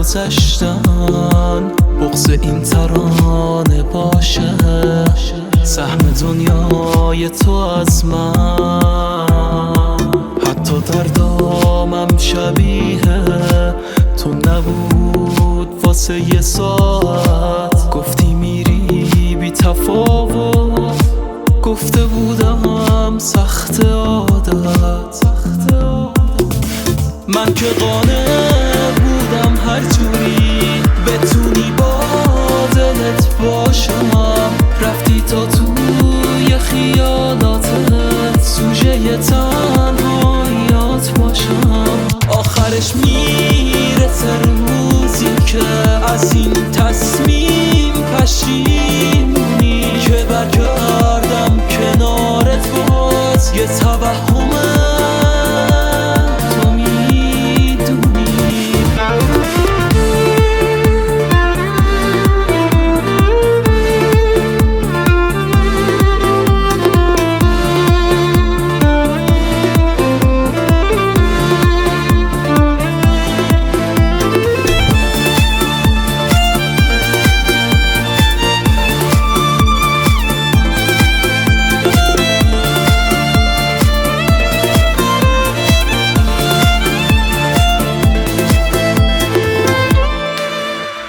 گذشتن بغض این ترانه باشه، سهم دنیای تو از من. حتی دردامم شبیه تو نبود واسه یه ساعت. گفتی میری بی تفاوت، گفته بودم سخت عادت. من که قانع بودم هر جوری بتونی با دلت باشم، رفتی تا توی خیالاتت سوژه تنهاییات باشم. آخرش میرسه روزی که از این تصمیم پشیمونی، که برگردم کنارت باز یه توهمه تو میدونی.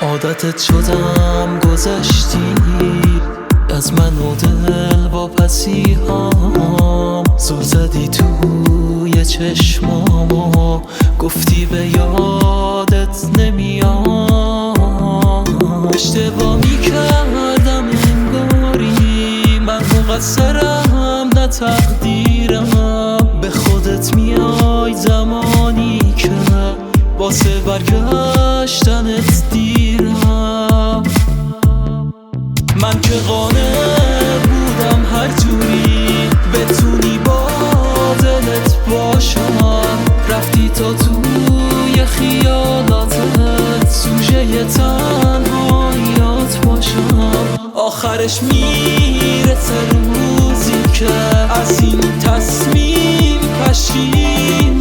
عادتت شدم گذشتی از من و دل با پسی هام. زل زدی توی چشمامو گفتی به یادت نمیام. اشتباه میکردم انگاری، من مقصرم نه تقدیرم. به خودت میای زمانی که واسه برگشتنت دیرم. من که قانع بودم هر جوری بتونی با دلت باشم، رفتی تا توی خیالاتت سوژه تنهاییات باشم. آخرش میرسه روزی که از این تصمیم پشیمونی،